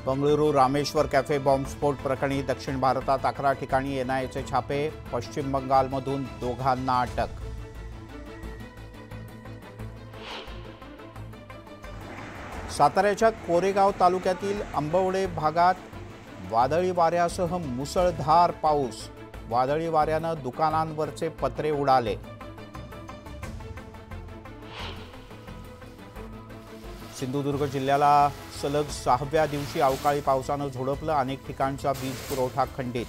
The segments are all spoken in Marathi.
बंगळुरू रामेश्वर कॅफे बॉम्बस्फोट प्रकरणी दक्षिण भारतात 11 ठिकाणी एनआयएचे छापे, पश्चिम बंगालमधून दोघांना अटक. साताऱ्याच्या कोरेगाव तालुक्यातील आंबवडे भागात वादळी वाऱ्यासह मुसळधार पाऊस. वादळी वाऱ्यानं दुकानांवरचे पत्रे उडाले. सिंधुदुर्ग जिल्ह्याला सलग 6व्या दिवशी अवकाळी पावसानं झोडपलं. अनेक ठिकाणचा वीज पुरवठा खंडित.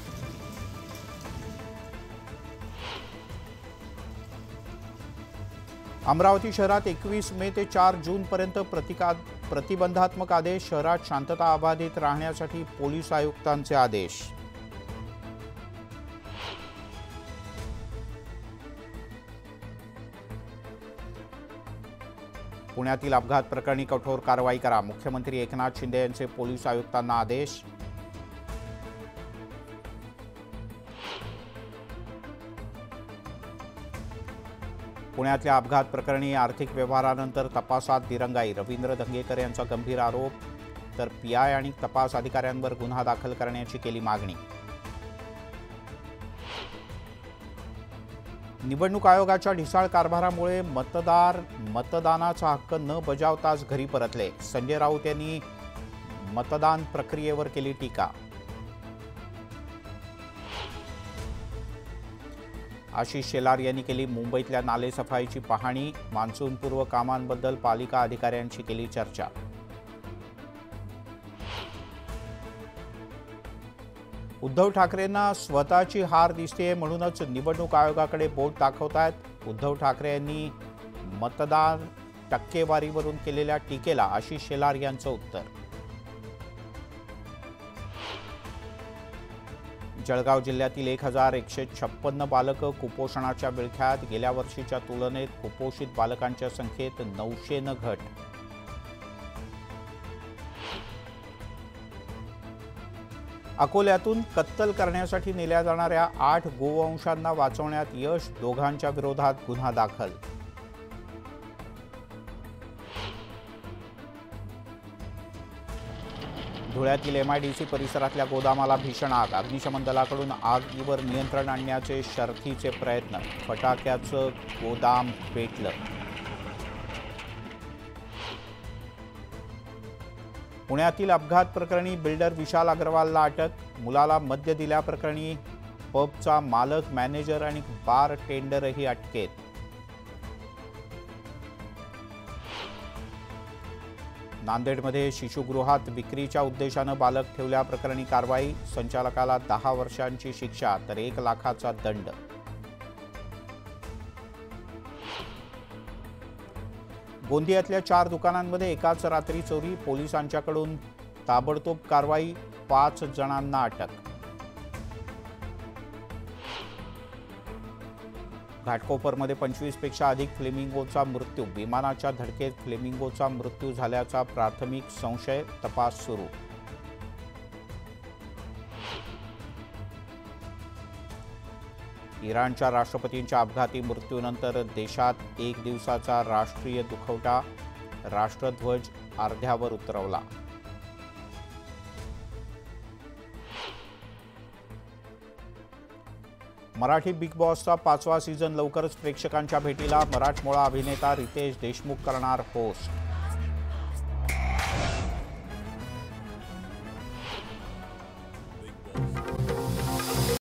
अमरावती शहरात 21 मे ते 4 जूनपर्यंत प्रतिबंधात्मक आदेश. शहरात शांतता अबाधित राहण्यासाठी पोलीस आयुक्तांचे आदेश. पुण्यातील अपघात प्रकरणी कठोर कारवाई करा. मुख्यमंत्री एकनाथ शिंदे यांचे पोलीस आयुक्तांना आदेश. पुण्यातल्या अपघात प्रकरणी आर्थिक व्यवहारानंतर तपासात दिरंगाई. रवींद्र धंगेकर यांचा गंभीर आरोप. तर पीआय आणि तपास अधिकाऱ्यांवर गुन्हा दाखल करण्याची केली मागणी. निवडणूक आयोगाच्या ढिसाळ कारभारामुळे मतदानाचा हक्क न बजावताच घरी परतले. संजय राऊत यांनी मतदान प्रक्रियेवर केली टीका. आशिष शेलार यांनी केली मुंबईतल्या नालेसफाईची पाहणी. मान्सूनपूर्व कामांबद्दल पालिका अधिकाऱ्यांशी केली चर्चा. उद्धव ठाकरेंना स्वतःची हार दिसते म्हणूनच निवडणूक आयोगाकडे बोट दाखवतायत. उद्धव ठाकरे यांनी मतदान टक्केवारीवरून केलेल्या टीकेला आशिष शेलार यांचं उत्तर. जळगाव जिल्ह्यातील 1156 बालकं कुपोषणाच्या विळख्यात. गेल्या वर्षीच्या तुलनेत कुपोषित बालकांच्या संख्येत 900 घट. अकोल्यातून कत्तल करण्यासाठी नेल्या जाणाऱ्या 8 गोवंशांना वाचवण्यात यश. दोघांच्या विरोधात गुन्हा दाखल. धुळ्यातील एमआयडीसी परिसरातल्या गोदामाला भीषण आग. अग्निशमन दलाकडून आगीवर नियंत्रण आणण्याचे शर्थीचे प्रयत्न. फटाक्याचं गोदाम पेटलं. पुण्यातील अपघात प्रकरणी बिल्डर विशाल अग्रवालला अटक. मुलाला मद्य दिल्याप्रकरणी पबचा मालक, मॅनेजर आणि बार टेंडरही अटकेत. नांदेडमध्ये शिशुगृहात विक्रीच्या उद्देशानं बालक ठेवल्याप्रकरणी कारवाई. संचालकाला 10 वर्षांची शिक्षा तर 1 लाखाचा दंड. गोंदियातल्या 4 दुकानांमध्ये एकाच रात्री चोरी. पोलिसांच्याकडून ताबडतोब कारवाई. 5 जणांना अटक. घाटकोपरमध्ये 25 पेक्षा अधिक फ्लेमिंगोचा मृत्यू. विमानाच्या धडकेत फ्लेमिंगोचा मृत्यू झाल्याचा प्राथमिक संशय. तपास सुरू. इराणच्या राष्ट्रपतींच्या अपघाती मृत्यूनंतर देशात 1 दिवसाचा राष्ट्रीय दुखवटा. राष्ट्रध्वज अर्ध्यावर उतरवला. मराठी बिग बॉसचा 5वा सीझन लवकरच प्रेक्षकांच्या भेटीला. मराठमोळा अभिनेता रितेश देशमुख करणार होस्ट.